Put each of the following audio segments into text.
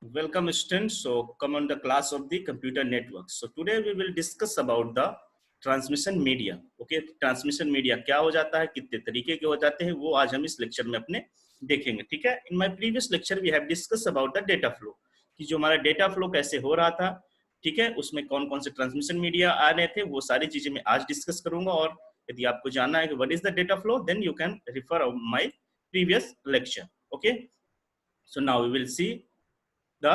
Welcome students. So come on the class of the computer network. So today we will discuss about the transmission media. Okay, transmission media क्या हो जाता है, कितने तरीके के हो जाते हैं, वो आज हम इस लेक्चर में अपने देखेंगे. ठीक है. In my previous lecture we have discuss about the data flow, कि जो हमारा डेटा फ्लो कैसे हो रहा था. ठीक है, उसमें कौन कौन से ट्रांसमिशन मीडिया आ रहे थे, वो सारी चीजें मैं आज डिस्कस करूंगा. और यदि आपको जानना है कि what is the data flow, then you can refer my previous lecture. Okay, so now we will see the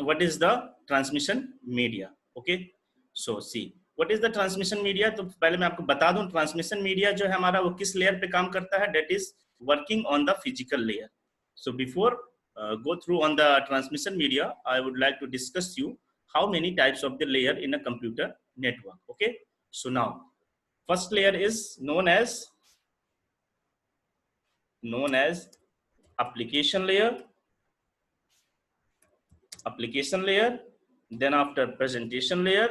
what is the transmission media. Okay, so see what is the transmission media. तो पहले मैं आपको बता दूं, transmission media जो है हमारा वो किस लेयर पे काम करता है, that is working on the physical layer. So before go through on the transmission media, I would like to discuss you how many types of the layer in a computer network. Okay, so now first layer is known as application layer. Then after presentation layer,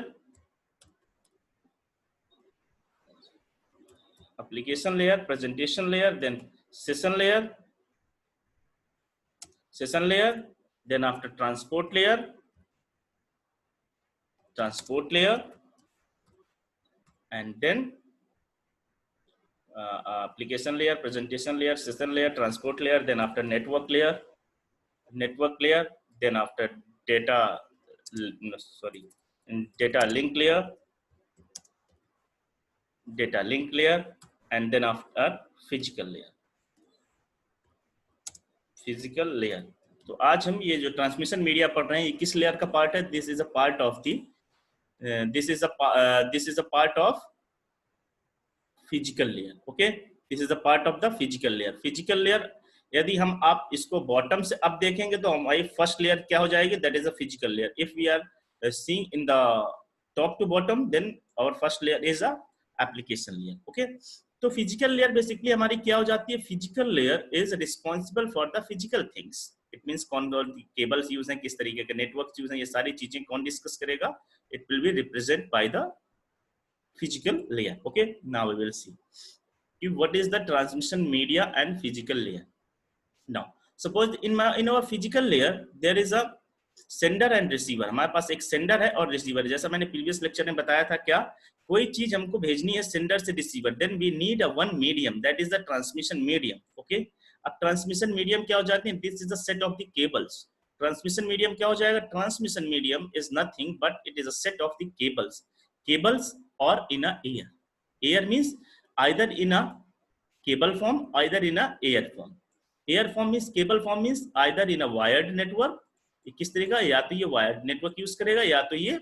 presentation layer, then session layer, then after transport layer, and then application layer, presentation layer, session layer, transport layer, then after network layer, then after data link layer, and then after physical layer. तो आज हम ये जो transmission media पढ़ रहे हैं, ये किस लेयर का पार्ट है? This is a part of the this is a part of physical layer. Okay, this is a part of the physical layer. यदि हम आप इसको बॉटम से अब देखेंगे तो हमारी फर्स्ट लेयर क्या हो जाएगी? That is a physical layer. If we are seeing in the top to bottom, then our first layer is a application layer. Okay, तो फिजिकल लेयर बेसिकली हमारी क्या हो जाती है? Physical layer is responsible for the physical things. It means कौन cables use हैं, किस तरीके के नेटवर्क यूज हैं, ये सारी चीजें कौन डिस्कस करेगा? It will be represented by the physical layer. Okay, now we will see what is the transmission media and physical layer. Now suppose in our physical layer there is a sender and receiver. हमारे पास एक sender है और receiver. जैसा मैंने previous lecture में बताया था, क्या कोई चीज हमको भेजनी है सेंडर से receiver, then we need a one medium, that is the transmission medium. Okay, अब ट्रांसमिशन मीडियम क्या हो जाती है? This is the set of the cables. Transmission medium क्या हो जाएगा? Transmission medium is nothing but it is a set of the cables और in a air means either in a cable form, either in a air form. Air form means, cable form means either in a wired network. किस तरीका? या तो ये wired network use करेगा या तो ये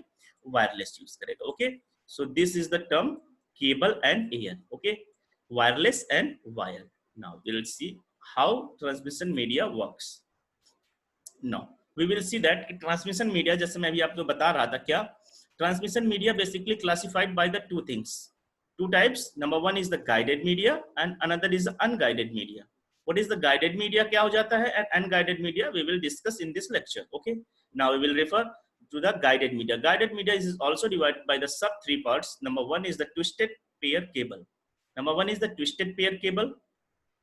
वायरलेस यूज करेगा. Okay, so this is the term cable and air. Okay, wireless and wire. Now we will see how transmission media works. Now we will see that transmission media, जैसे मैं अभी आपको बता रहा था, क्या transmission media basically classified by the two types. Number one is the guided media and another is the unguided media. What is the guided media? क्या हो जाता है? And unguided media we will discuss in this lecture. Okay, now we will refer to the guided media. Guided media is also divided by the sub three parts. Number one is the twisted pair cable.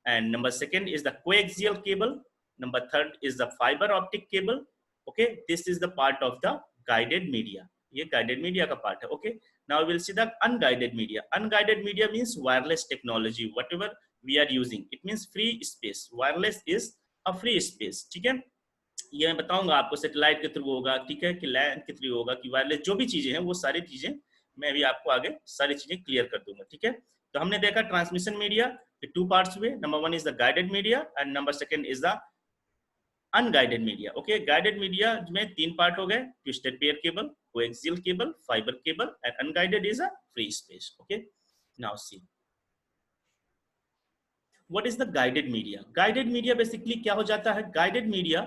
And number second is the coaxial cable. Number third is the fiber optic cable. Okay, this is the part of the guided media. ये guided media का part है. Okay, now we'll see the unguided media. Unguided media means wireless technology. Whatever we are using, it means free space. Wireless is a free space. ठीक है, ये मैं बताऊंगा आपको satellite के थ्रू होगा, ठीक है, कि लैंड के थ्रू होगा, कि वायरलेस जो भी चीजें हैं वो सारी चीजें मैं भी आपको आगे सारी चीजें क्लियर कर दूंगा. ठीक है, तो हमने देखा ट्रांसमिशन मीडिया के टू पार्ट्स हुए. Number one is the guided media and number second is the unguided media. Okay, guided media में तीन पार्ट हो गए: twisted pair cable, coaxial cable, fibre cable, and unguided is a free space. Okay, now see what is the guided media. Guided media basically क्या हो जाता है? Guided media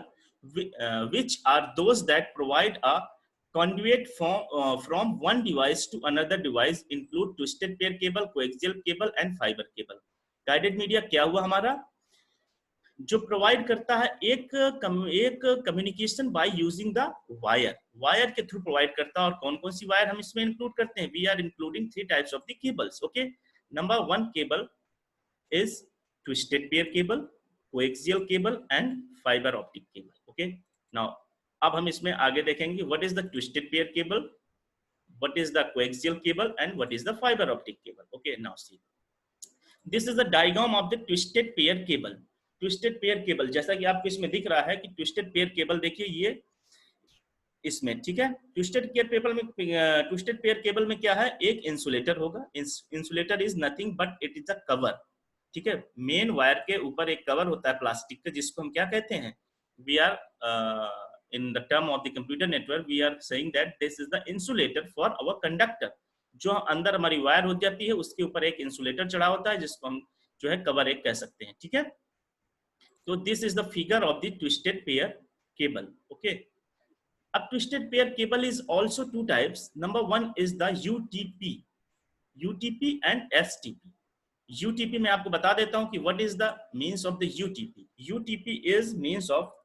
which are those that provide a conduit from one device to another device, include twisted pair cable, coaxial cable and fiber cable. Guided media क्या हुआ हमारा? जो provide करता है एक communication by using the wire के through provide करता है. और कौन कौन सी वायर हम इसमें इंक्लूड करते हैं? We are including three types of the cables. Okay, number one cable is twisted pair cable, coaxial cable and fiber optic cable. Okay, now अब हम इसमें आगे देखेंगे what is the twisted pair cable, what is the coaxial cable and what is the fiber optic cable. Okay, now see, this is the diagram of the twisted pair cable. twisted pair cable जैसा कि आपको इसमें दिख रहा है कि twisted pair cable देखिए ये इसमें, ठीक है। ट्विस्टेड पेयर केबल में ट्विस्टेड पेयर केबल में क्या है, एक इंसुलेटर होगा। Insulator is nothing but it is a cover, ठीक है। मेन वायर के ऊपर एक कवर होता है प्लास्टिक का, जिसको हम क्या कहते हैं, we are in the term of the computer network we are saying that this is the insulator for our conductor। जो अंदर हमारी वायर हो जाती है उसके ऊपर एक इंसुलेटर चढ़ा होता है जिसको हम जो है कवर एक कह सकते हैं, ठीक है। तो this is the figure of the twisted pair cable. Okay, अब twisted pair cable is also two types. Number one is the UTP, UTP and STP. UTP में आपको बता देता हूं कि what is the means of the UTP. UTP is means of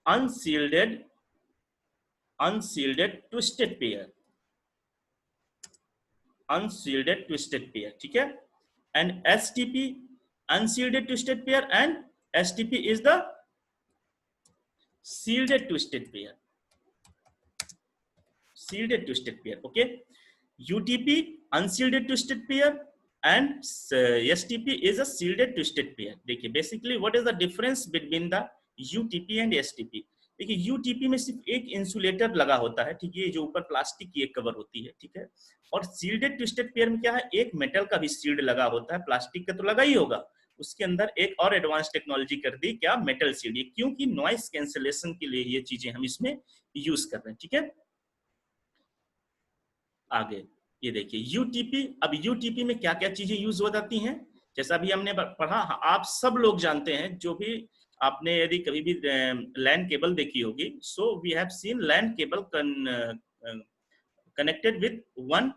unshielded twisted pair, unshielded twisted pair, ठीक है। and STP unshielded twisted pair and STP is the shielded twisted pair, shielded twisted pair। okay, UTP unshielded twisted pair and STP is a shielded twisted pair। देखिए basically what is the difference between the UTP and STP। देखिए UTP में सिर्फ एक insulator लगा होता है, ठीक है, जो ऊपर प्लास्टिक की एक कवर होती है, ठीक है। और शील्डेड ट्विस्टेड पेयर में क्या है, एक मेटल का भी शील्ड लगा होता है, प्लास्टिक का तो लगा ही होगा, उसके अंदर एक और एडवांस टेक्नोलॉजी कर दी, क्या, मेटल शील्ड, क्योंकि नॉइस कैंसिलेशन के लिए ये चीजें हम इसमें यूज कर रहे हैं, ठीक है। आगे ये देखिए यूटीपी। अब यूटीपी में क्या क्या चीजें यूज हो जाती हैं, जैसा भी हमने पढ़ा, आप सब लोग जानते हैं, जो भी आपने यदि कभी भी लैन केबल देखी होगी, so we have seen LAN cable connected with one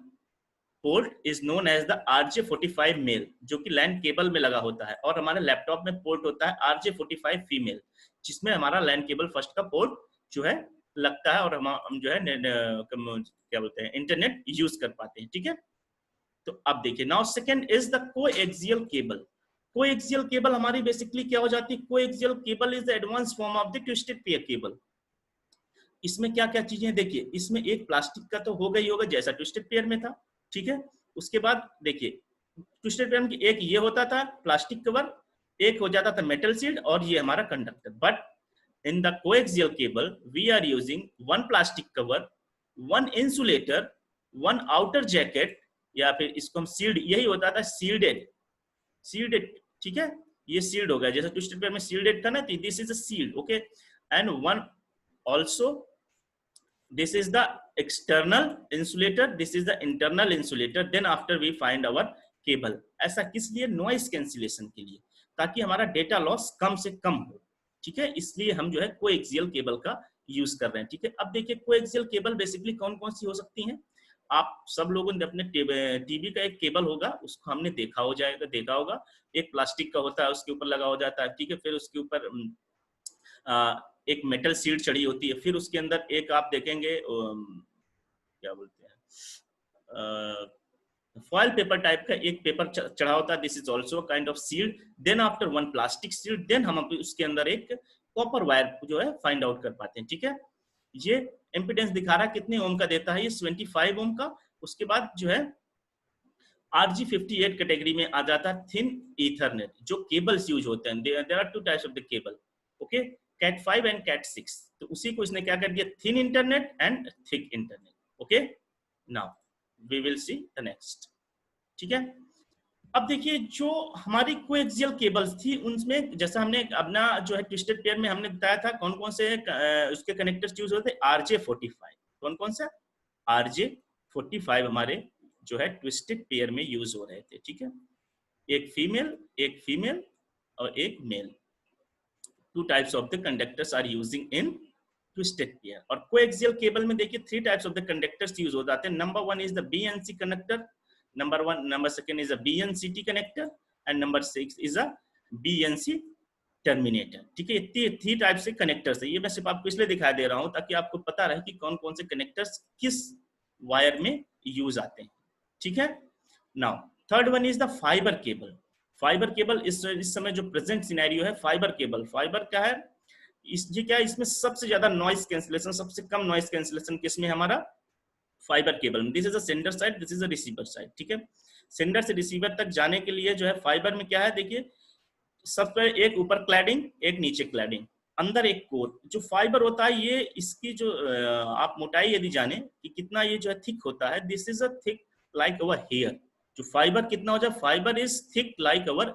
port is known as the RJ45 male, जो कि लैन केबल में लगा होता है। और हमारे लैपटॉप में पोर्ट होता है RJ45 फीमेल, जिसमें हमारा लैन केबल फर्स्ट का पोर्ट जो है लगता है, और हम जो है क्या बोलते हैं, इंटरनेट यूज कर पाते हैं, ठीक है। तो अब देखिए, now second is the coaxial cable. Coaxial cable हमारी बेसिकली क्या हो जाती है, coaxial cable is the advance form of the twisted pair cable. इसमें क्या क्या चीजें, देखिए इसमें एक प्लास्टिक का तो होगा ही होगा, जैसा ट्विस्टेड पेयर में था, ठीक है। उसके बाद देखिए ट्विस्टेड पेयर में एक ये होता था प्लास्टिक कवर, एक हो जाता था मेटल शील्ड, और ये हमारा conductor. But in the coaxial cable we are using one plastic cover, one insulator, one outer jacket, या फिर इसको हम शील्ड, यही होता था शील्डेड, शील्डेड, ठीक है। ये शील्ड हो गया, जैसे ट्विस्टेड पेयर में शील्डेड था ना, तो this is a shield, okay. And one also this is the external insulator, this is the internal insulator, then after we find our cable. ऐसा किस लिए, नॉइस कैंसिलेशन के लिए, ताकि हमारा डेटा लॉस कम से कम हो, ठीक है। इसलिए हम जो है कोएक्सियल केबल का यूज कर रहे हैं, ठीक है। अब देखिए कोएक्सियल केबल बेसिकली कौन कौन सी हो सकती हैं। आप सब लोगों ने अपने टीवी का एक केबल होगा, उसको हमने देखा होगा, एक प्लास्टिक का होता है, उसके ऊपर लगा हो जाता है, ठीक है। फिर उसके ऊपर एक मेटल शीट चढ़ी होती है, फिर उसके अंदर एक आप देखेंगे क्या बोलते हैं, फॉयल पेपर टाइप का एक पेपर चढ़ा होता है, this is also kind of shield. Then after one plastic shield, देन हम उसके अंदर एक कॉपर वायर जो है फाइंड आउट कर पाते हैं, ठीक है। ये इंपीडेंस दिखा रहा है कितने ओम का देता है, ये 25 ओम का। उसके बाद जो है RG58 कैटेगरी में आ जाता है थिन ईथरनेट, जो केबल्स यूज होते हैं। There are two types of the cable, okay, Cat 5 and Cat 6। तो उसी को इसने क्या कर दिया, thin internet and thick internet, okay. Now we will see the next, ठीक है। अब देखिए जो हमारी कोएक्सियल केबल्स थी, उनमें जैसा हमने अपना जो है ट्विस्टेड पेयर में हमने बताया था कौन कौन से उसके कनेक्टर्स यूज होते थे, RJ45, कौन कौन सा, RJ45 हमारे जो है ट्विस्टेड पेयर में यूज हो रहे थे, ठीक है। एक फीमेल और एक male, two types of the conductors are using in twisted pair. और कोएक्सियल केबल में देखिए 3 types of the conductors use हो जाते हैं। Number 1 is the BNC connector, number second is a BNCT connector, and number 6 is a BNC terminator, ठीक है। ये 3 type से कनेक्टर्स है। ये मैं सिर्फ आपको इसलिए दिखा दे रहा हूं ताकि आपको पता रहे कि कौन कौन से कनेक्टर्स किस वायर में यूज आते हैं, ठीक है। Now third one is the fibre cable. Fibre cable इस समय जो प्रेजेंट सिनेरियो है, फाइबर केबल, फाइबर क्या है, ये क्या है, इसमें सबसे ज्यादा नॉइस कैंसिलेशन, सबसे कम नॉइस कैंसिलेशन किसमें, हमारा फाइबर केबल में। This is a sender side, this is a receiver side, ठीक है। सेंडर से रिसीवर तक जाने के लिए जो है फाइबर में क्या है, देखिए सबसे एक ऊपर क्लैडिंग, एक नीचे क्लैडिंग, अंदर एक कोर। जो फाइबर होता है ये, इसकी जो आप मोटाई यदि जाने कि कितना ये जो है थिक होता है, this is a thick like our hair. जो फाइबर कितना हो जाए, fibre is thick like our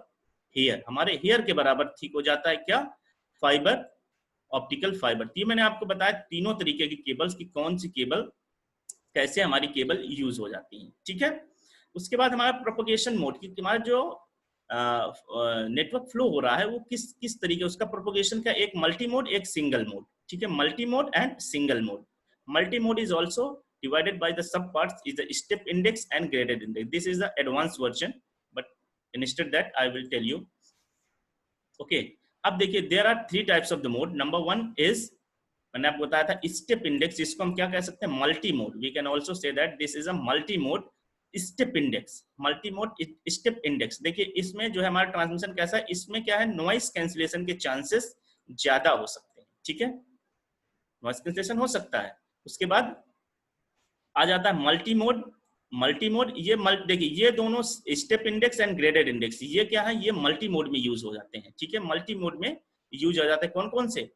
hair, हमारे हेयर के बराबर थिक हो जाता है क्या, फाइबर, ऑप्टिकल फाइबर। ये मैंने आपको बताया तीनों तरीके की केबल्स की कौन सी केबल कैसे हमारी केबल यूज हो जाती है, ठीक है। उसके बाद हमारा प्रोपोगेशन मोड की, हमारा जो नेटवर्क फ्लो हो रहा है वो किस किस तरीके, उसका प्रोपोगेशन का एक मल्टी मोड, एक सिंगल मोड, ठीक है। Multi mode and single mode. Multi mode is also divided by the sub parts is the step index and graded index. This is the advanced version, but instead that I will tell you. Okay, अब देखिए there are three types of the mode. Number one is, मैंने आपको बताया था step index, इसको हम क्या कह सकते हैं, multi mode. We can also say that this is a multi mode step index, multi mode step index. देखिए इसमें जो है हमारा ट्रांसमिशन कैसा है, इसमें क्या है, नॉइस कैंसिलेशन के चांसेस ज्यादा हो सकते हैं, ठीक है, नॉइस कैंसिलेशन हो सकता है। उसके बाद आ जाता है मल्टी मोड। मल्टी मोड ये देखिए ये दोनों step index and graded index, ये क्या है, ये मल्टी मोड में यूज हो जाते हैं, ठीक है। मल्टी मोड में यूज हो जाते हैं कौन कौन से,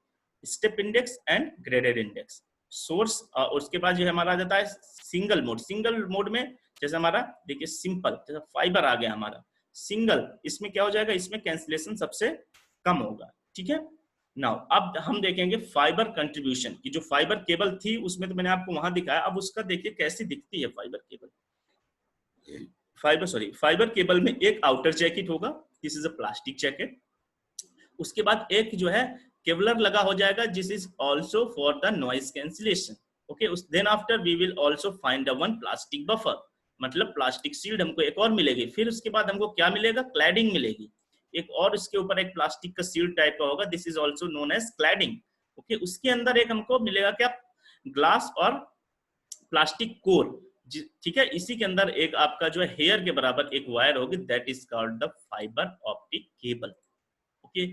step index and graded index. Source, उसके बाद जो हमारा आ जाता है सिंगल मोड। सिंगल मोड में जैसे हमारा देखिए सिंपल, जैसे फाइबर आ गया हमारा सिंगल, इसमें क्या हो जाएगा, इसमें कैंसिलेशन सबसे कम होगा, ठीक है। नाउ अब हम देखेंगे फाइबर कंट्रीब्यूशन की। जो फाइबर केबल थी उसमें तो मैंने आपको वहां दिखाया, अब उसका देखिए कैसी दिखती है फाइबर केबल। फाइबर केबल में एक आउटर जैकेट होगा, this is a plastic jacket. उसके बाद एक जो है केवलर लगा हो जाएगा, जिस is also for the noise cancellation. Okay, then after we will also find the one plastic buffer, मतलब प्लास्टिक शील्ड हमको एक और मिलेगी। फिर उसके बाद हमको क्या मिलेगा, क्लैडिंग मिलेगी, एक और उसके ऊपर एक प्लास्टिक का शील्ड टाइप का होगा, this is also known as cladding. Okay, उसके अंदर एक हमको मिलेगा क्या, ग्लास और प्लास्टिक कोर, ठीक है। इसी के अंदर एक आपका जो है हेयर के बराबर एक वायर होगी, that is called the fibre optic cable. Okay,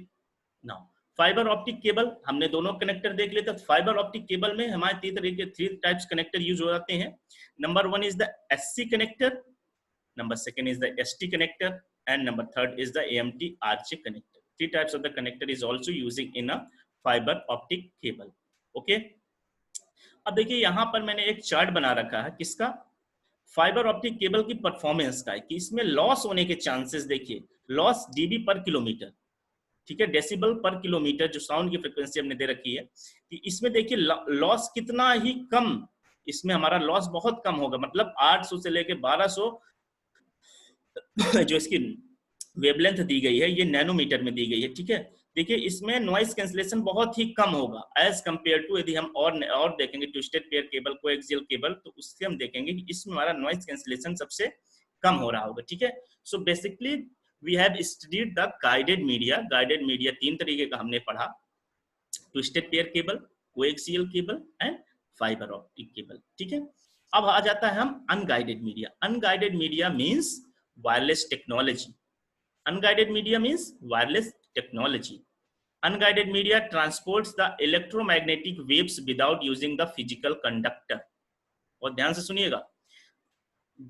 now fibre optic cable हमने दोनों कनेक्टर देख लिए। तो फाइबर ऑप्टिक केबल में हमारे तीन तरीके, थ्री टाइप्स कनेक्टर यूज हो जाते हैं। Number one is the SC connector, number second is the ST connector, and number third is the AMT RJ connector. Three types of the connector is also using in a fiber optic cable. Okay. अब देखिए यहाँ पर मैंने एक chart बना रखा है किसका, फाइबर ऑप्टिक केबल की परफॉर्मेंस का, कि इसमें लॉस होने के चांसेस देखिए, लॉस डीबी पर किलोमीटर, ठीक है, डेसिबल पर किलोमीटर जो साउंड की फ्रीक्वेंसी हमने दे रखी है, कि इसमें देखिए लॉस कितना ही कम, इसमें हमारा लॉस बहुत कम होगा, मतलब 800 से लेके 1200 जो इसकी वेवलेंथ दी गई है ये नैनोमीटर में दी गई है, ठीक है। देखिए इसमें नॉइस कैंसिलेशन बहुत ही कम होगा एज कंपेयर टू, यदि हम और देखेंगे twisted pair cable, coaxial cable, तो उससे हम देखेंगे कि इसमें हमारा नॉइस कैंसिलेशन सबसे कम हो रहा होगा, ठीक है। So basically we have studied the guided media. Guided media तीन तरीके का हमने पढ़ा, twisted pair cable, coaxial cable and fibre optic cable, ठीक है। अब आ जाता है हम unguided media. Unguided media means wireless technology. Unguided media means wireless technology. Unguided media transports the electromagnetic waves without using the physical conductor. और ध्यान से सुनिएगा,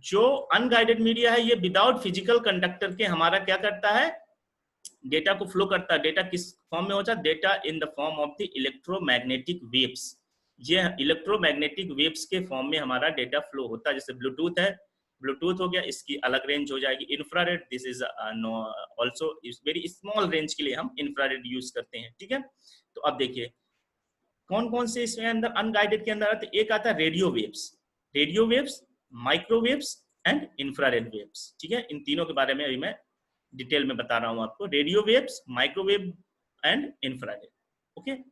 जो अनगाइडेड मीडिया है ये विदाउट फिजिकल कंडक्टर के हमारा क्या करता है, डेटा को फ्लो करता है। डेटा किस फॉर्म में होता है, data in the form of the electromagnetic waves. ये इलेक्ट्रोमैग्नेटिक वेव्स के फॉर्म में हमारा डेटा फ्लो होता है। जैसे ब्लूटूथ है, ब्लूटूथ हो गया, इसकी अलग रेंज हो जाएगी। Infrared, this is also very small range के लिए हम इंफ्रारेड यूज करते हैं, ठीक है। तो अब देखिए कौन कौन से इसमें अंदर अनगाइडेड के अंदर आते हैं। एक आता है radio waves, microwaves and infrared waves, ठीक है। इन तीनों के बारे में अभी मैं डिटेल में बता रहा हूं आपको, radio waves, microwave and infrared. Okay,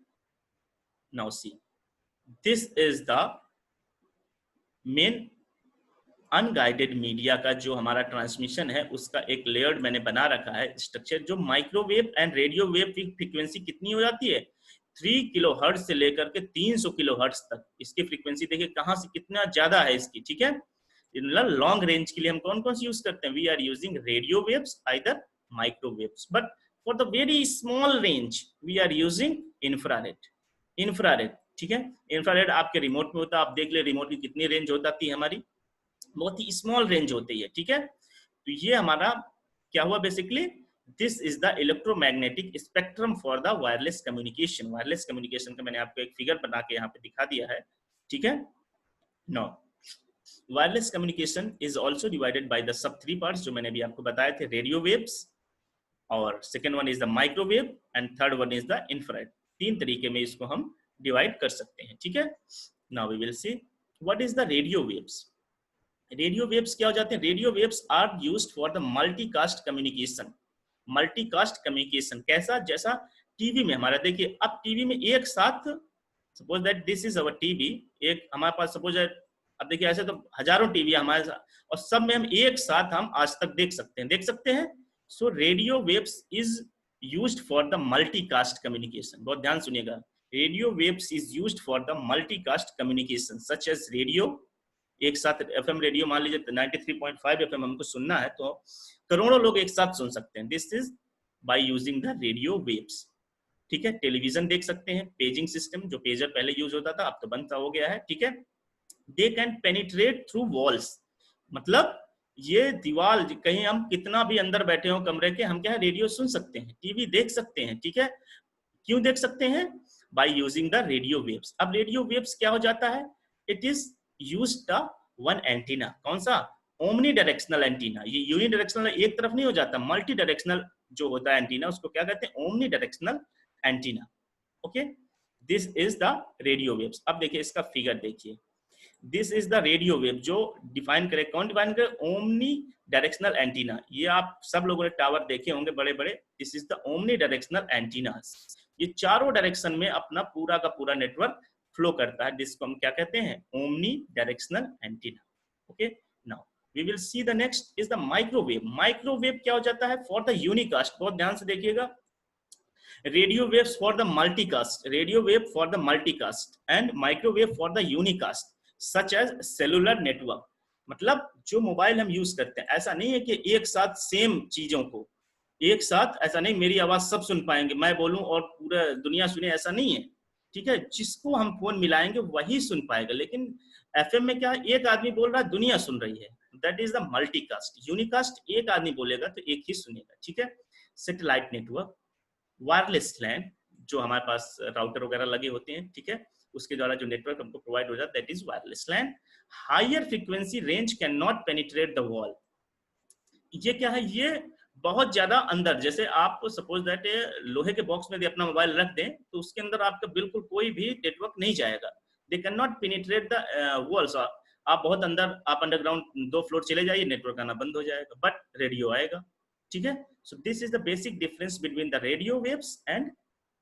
now see this is the main unguided media का जो हमारा ट्रांसमिशन है उसका एक लेयर्ड मैंने बना रखा है स्ट्रक्चर। जो माइक्रोवेव एंड रेडियो वेव की फ्रीक्वेंसी कितनी हो जाती है, 3 किलोहर्ट्ज से लेकर के 300 किलोहर्ट्ज तक इसकी फ्रीक्वेंसी। देखिए कहां से कितना ज्यादा है इसकी, ठीक है। लॉन्ग रेंज के लिए हम कौन कौन सी यूज करते हैं, we are using radio waves, either microwaves, but for the very small range we are using infrared. ठीक है, इंफ्रारेड आपके रिमोट में होता है, आप देख ले रिमोट की कितनी रेंज हो जाती है हमारी, बहुत ही स्मॉल रेंज होती है। ठीक है, तो ये हमारा क्या हुआ basically, this is the electromagnetic spectrum for the wireless communication. Wireless communication का मैंने आपको एक फिगर बना के यहाँ पे दिखा दिया है। ठीक है, no wireless communication is also divided by the सब 3 पार्ट्स जो मैंने अभी आपको बताए थे, रेडियो वेव्स, और second one is the microwave, and third one is the infrared. 3 तरीके में इसको हम डिवाइड कर सकते हैं। ठीक है, now we will see what is the radio waves. Radio waves क्या हो जाते हैं, radio waves are used for the multicast communication. Multicast communication कैसा, जैसा टीवी में हमारा, देखिए अब टीवी में एक साथ, suppose that this is our TV, एक हमारे पास सपोज, अब देखिए ऐसे तो हजारों टीवी हमारे साथ, और सब में हम एक साथ हम आज तक देख सकते हैं। So radio waves is used for the multicast communication. बहुत ध्यान सुनिएगा, radio waves is used for the multicast communication such as radio, एक साथ एफएम रेडियो मान लीजिए 93.5 एफएम हमको सुनना है तो करोड़ों लोग एक साथ सुन सकते हैं, this is by using the radio waves. ठीक है, टेलीविजन देख सकते हैं, पेजिंग सिस्टम जो पेजर पहले यूज होता था अब तो बंद हो गया है। ठीक है, they can penetrate through walls, मतलब ये दीवार, कहीं हम कितना भी अंदर बैठे हो कमरे के, हम क्या है रेडियो सुन सकते हैं, टीवी देख सकते हैं। ठीक है, क्यों देख सकते हैं, by using the radio waves. अब रेडियो वेव्स क्या हो जाता है, it is used the one antenna, कौन सा, ओमनी डायरेक्शनल एंटीना। ये यूनि डायरेक्शनल एक तरफ नहीं हो जाता, मल्टी डायरेक्शनल जो होता है एंटीना, उसको क्या कहते हैं, omni directional antenna. Okay, this is the radio waves. अब देखिए इसका फिगर देखिए, this is the radio wave, जो डिफाइन करे, कौन डिफाइन करे, ओमनी डायरेक्शनल एंटीना। ये आप सब लोगों ने टावर देखे होंगे बड़े बड़े, this is the omni directional antenna. ये चारों डायरेक्शन में अपना पूरा का पूरा नेटवर्क फ्लो करता है, जिसको हम क्या कहते हैं, omni directional antenna. Okay, now we will see the next is the microwave. Microwave क्या हो जाता है, फॉर द यूनिकास्ट, बहुत ध्यान से देखिएगा, radio waves for the multicast, radio wave for the multicast and microwave for the unicast such as cellular network. मतलब जो मोबाइल हम यूज करते हैं, ऐसा नहीं है कि एक साथ सेम चीजों को एक साथ, ऐसा नहीं मेरी आवाज सब सुन पाएंगे, मैं बोलूं और पूरा दुनिया सुने, ऐसा नहीं है। ठीक है, जिसको हम फोन मिलाएंगे वही सुन पाएगा, लेकिन एफएम में क्या है, एक आदमी बोल रहा है दुनिया सुन रही है, that is the multicast. Unicast एक आदमी बोलेगा तो एक ही सुनेगा। ठीक है, सैटेलाइट नेटवर्क, वायरलेस लैन, जो हमारे पास राउटर वगैरह लगे होते हैं, ठीक है, उसके द्वारा जो नेटवर्क हमको प्रोवाइड हो जाता है, that is wireless LAN. Higher frequency range cannot penetrate the wall. ये क्या है, ये बहुत ज्यादा अंदर, जैसे आप सपोज दैट लोहे के बॉक्स में यदि अपना मोबाइल रख दें तो उसके अंदर आपका बिल्कुल कोई भी नेटवर्क नहीं जाएगा, they can not penetrate the walls. आप बहुत अंदर, आप अंडरग्राउंड 2 फ्लोर चले जाइए, नेटवर्क आना बंद हो जाएगा, बट रेडियो आएगा। ठीक है, सो this is the basic difference between the radio waves and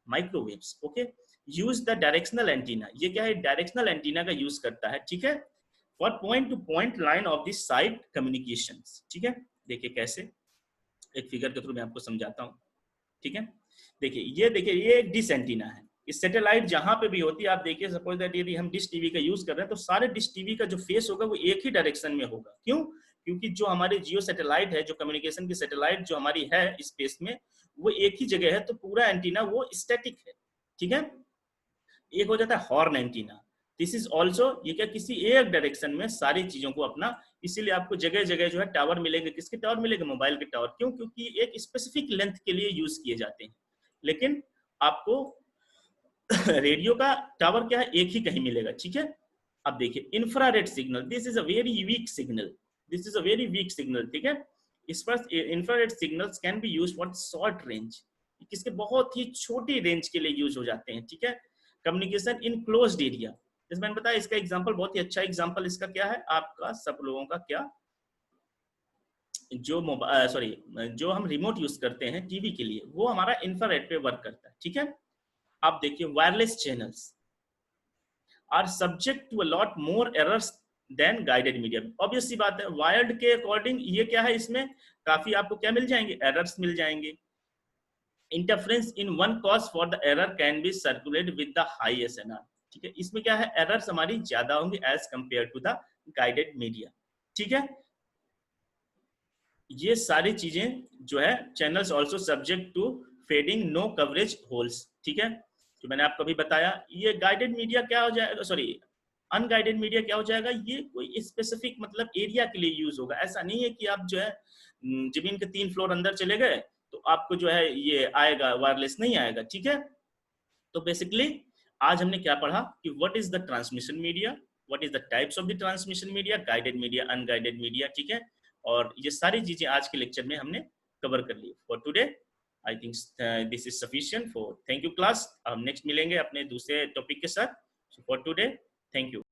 microwaves. Okay, use the directional antenna, ये क्या है, डायरेक्शनल एंटीना का यूज करता है। ठीक है, for point two point line of the site communications. ठीक है, देखिए कैसे, एक फिगर के थ्रू मैं आपको समझाता हूँ। ठीक है, देखिए ये एक डिश एंटीना है, इस सैटेलाइट जहां पे भी होती है, आप देखिए सपोज दैट यदि हम डिश टीवी का यूज कर रहे हैं तो सारे डिश टीवी का जो फेस होगा वो एक ही डायरेक्शन में होगा। क्यों, क्योंकि जो हमारे जियो सैटेलाइट है, जो कम्युनिकेशन की सैटेलाइट जो हमारी है स्पेस में, वो एक ही जगह है, तो पूरा एंटीना वो स्टैटिक है। ठीक है, एक हो जाता है horn antenna, this is also, ये क्या, किसी एक डायरेक्शन में सारी चीजों को अपना, इसीलिए आपको जगह जगह जो है टावर मिलेंगे, किसके टावर मिलेंगे, मोबाइल के टावर। क्यों, क्योंकि एक स्पेसिफिक लेंथ के लिए यूज किए जाते हैं, लेकिन आपको रेडियो का टावर क्या है, एक ही कहीं मिलेगा। ठीक है, अब देखिए infrared signal, this is a very weak signal, this is a very weak signal. ठीक है, इस पर infrared signals can be used for short range, किसके बहुत ही छोटी रेंज के लिए यूज हो जाते हैं। ठीक है, कम्युनिकेशन इन क्लोज्ड एरिया, जैसे मैंने बताया, इसका एग्जांपल बहुत ही अच्छा एग्जांपल इसका क्या है, आपका सब लोगों का क्या, जो मोबाइल सॉरी जो हम रिमोट यूज करते हैं टीवी के लिए, वो हमारा इंफ्रारेड पे वर्क करता है। ठीक है, आप देखिए wireless channels are subject to a lot more errors than guided medium. Obvious सी बात है, वायर्ड के अकॉर्डिंग ये क्या है, इसमें काफी आपको क्या मिल जाएंगे, एरर्स मिल जाएंगे। Interference in one cause for the error can be circulate with the high SNR. ठीक है, इसमें क्या है, एरर्स हमारी ज्यादा होंगी as compare to the guided media. ठीक है, ये सारी चीजें जो है channels also subject to fading, no coverage holes, ठीक है। जो मैंने आपको अभी बताया, ये गाइडेड मीडिया क्या हो जाएगा, सॉरी अनगाइडेड मीडिया क्या हो जाएगा, ये कोई स्पेसिफिक मतलब एरिया के लिए यूज होगा। ऐसा नहीं है कि आप जो है जमीन के 3 फ्लोर अंदर चले गए तो आपको जो है ये आएगा, वायरलेस नहीं आएगा, ठीक है। तो बेसिकली आज हमने क्या पढ़ा कि what is the transmission media, what is the types of the transmission media, guided media, unguided media, ठीक है। और ये सारी चीजें आज के लेक्चर में हमने कवर कर ली। For today I think this is sufficient for, thank you class. हम नेक्स्ट मिलेंगे अपने दूसरे टॉपिक के साथ। For today thank you.